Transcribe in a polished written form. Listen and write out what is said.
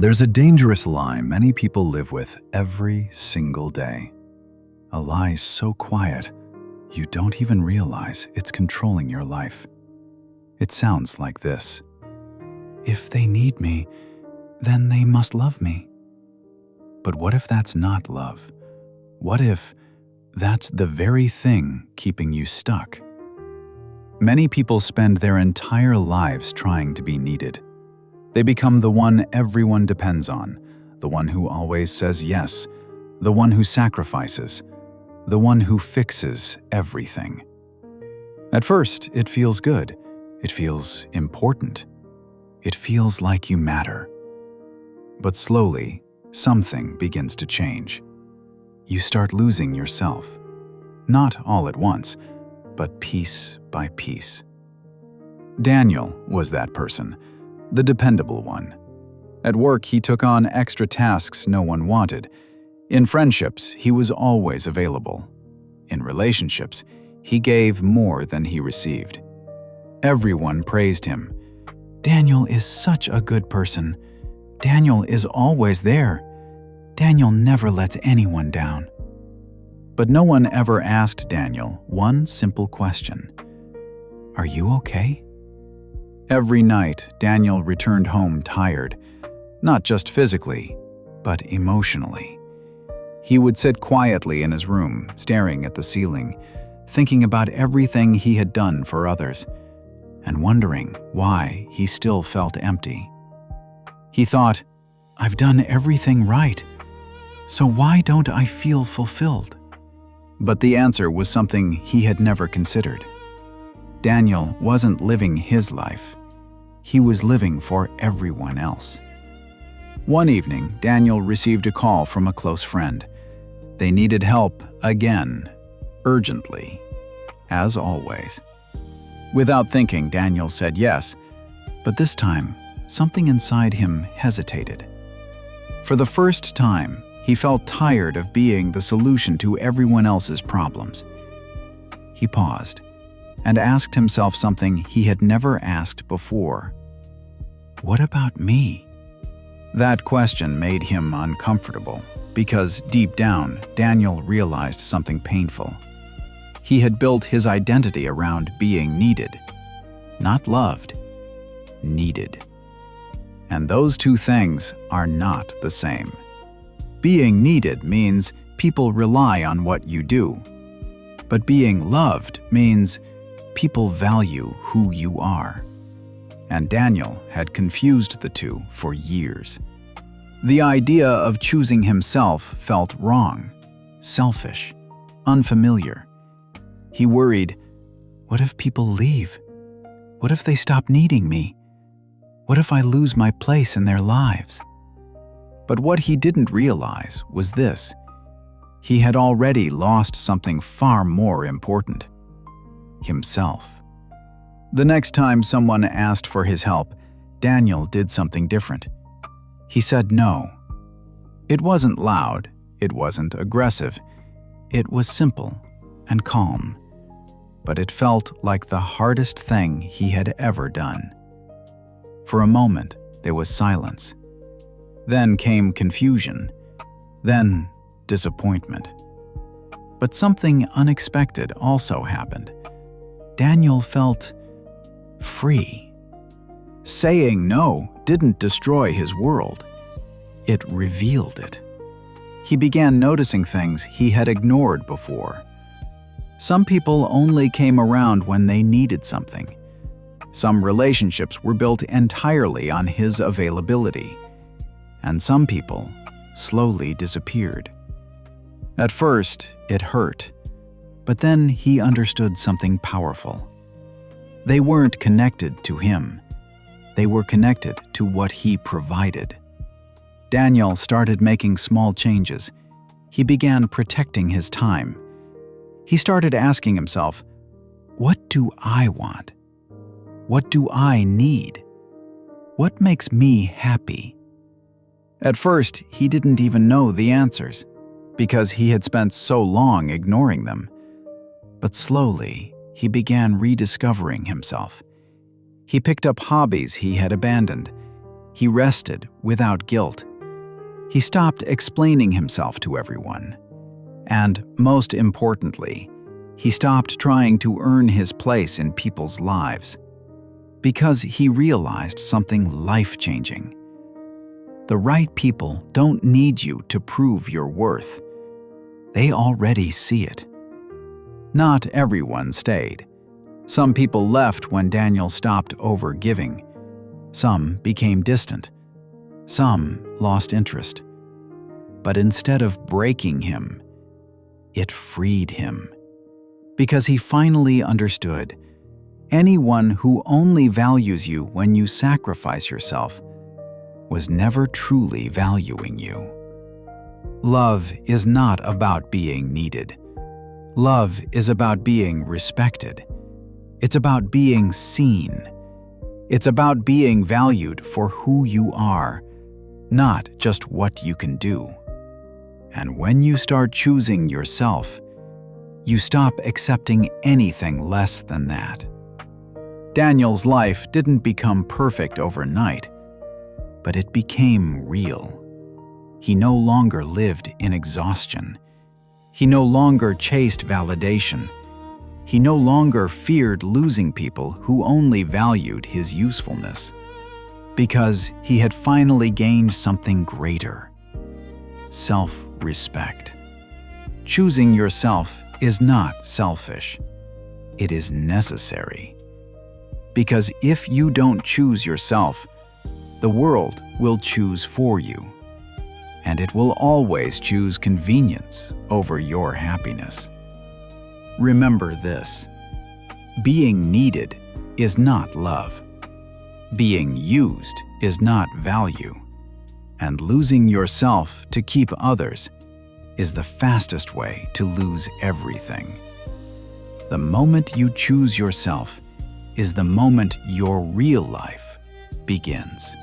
There's a dangerous lie many people live with every single day. A lie so quiet, you don't even realize it's controlling your life. It sounds like this: if they need me, then they must love me. But what if that's not love? What if that's the very thing keeping you stuck? Many people spend their entire lives trying to be needed. They become the one everyone depends on, the one who always says yes, the one who sacrifices, the one who fixes everything. At first, it feels good. It feels important. It feels like you matter. But slowly, something begins to change. You start losing yourself. Not all at once, but piece by piece. Daniel was that person, the dependable one. At work, he took on extra tasks no one wanted. In friendships, he was always available. In relationships, he gave more than he received. Everyone praised him. Daniel is such a good person. Daniel is always there. Daniel never lets anyone down. But no one ever asked Daniel one simple question: are you okay? Every night, Daniel returned home tired, not just physically, but emotionally. He would sit quietly in his room, staring at the ceiling, thinking about everything he had done for others, and wondering why he still felt empty. He thought, I've done everything right, so why don't I feel fulfilled? But the answer was something he had never considered. Daniel wasn't living his life. He was living for everyone else. One evening, Daniel received a call from a close friend. They needed help again, urgently, as always. Without thinking, Daniel said yes, but this time, something inside him hesitated. For the first time, he felt tired of being the solution to everyone else's problems. He paused and asked himself something he had never asked before. What about me? That question made him uncomfortable because deep down, Daniel realized something painful. He had built his identity around being needed, not loved, needed. And those two things are not the same. Being needed means people rely on what you do. But being loved means people value who you are. And Daniel had confused the two for years. The idea of choosing himself felt wrong, selfish, unfamiliar. He worried, what if people leave? What if they stop needing me? What if I lose my place in their lives? But what he didn't realize was this: he had already lost something far more important: himself. The next time someone asked for his help, Daniel did something different. He said no. It wasn't loud, it wasn't aggressive, it was simple and calm. But it felt like the hardest thing he had ever done. For a moment, there was silence. Then came confusion, then disappointment. But something unexpected also happened. Daniel felt free. Saying no didn't destroy his world. It revealed it. He began noticing things he had ignored before. Some people only came around when they needed something. Some relationships were built entirely on his availability. And some people slowly disappeared. At first, it hurt, but then he understood something powerful. They weren't connected to him. They were connected to what he provided. Daniel started making small changes. He began protecting his time. He started asking himself, what do I want? What do I need? What makes me happy? At first, he didn't even know the answers, because he had spent so long ignoring them. But slowly, he began rediscovering himself. He picked up hobbies he had abandoned. He rested without guilt. He stopped explaining himself to everyone. And most importantly, he stopped trying to earn his place in people's lives. Because he realized something life-changing. The right people don't need you to prove your worth. They already see it. Not everyone stayed. Some people left when Daniel stopped overgiving. Some became distant. Some lost interest. But instead of breaking him, it freed him. Because he finally understood, anyone who only values you when you sacrifice yourself was never truly valuing you. Love is not about being needed. Love is about being respected. It's about being seen. It's about being valued for who you are, not just what you can do. And when you start choosing yourself, you stop accepting anything less than that. Daniel's life didn't become perfect overnight, but it became real. He no longer lived in exhaustion. He no longer chased validation. He no longer feared losing people who only valued his usefulness. Because he had finally gained something greater: self-respect. Choosing yourself is not selfish. It is necessary. Because if you don't choose yourself, the world will choose for you. And it will always choose convenience over your happiness. Remember this: being needed is not love. Being used is not value. And losing yourself to keep others is the fastest way to lose everything. The moment you choose yourself is the moment your real life begins.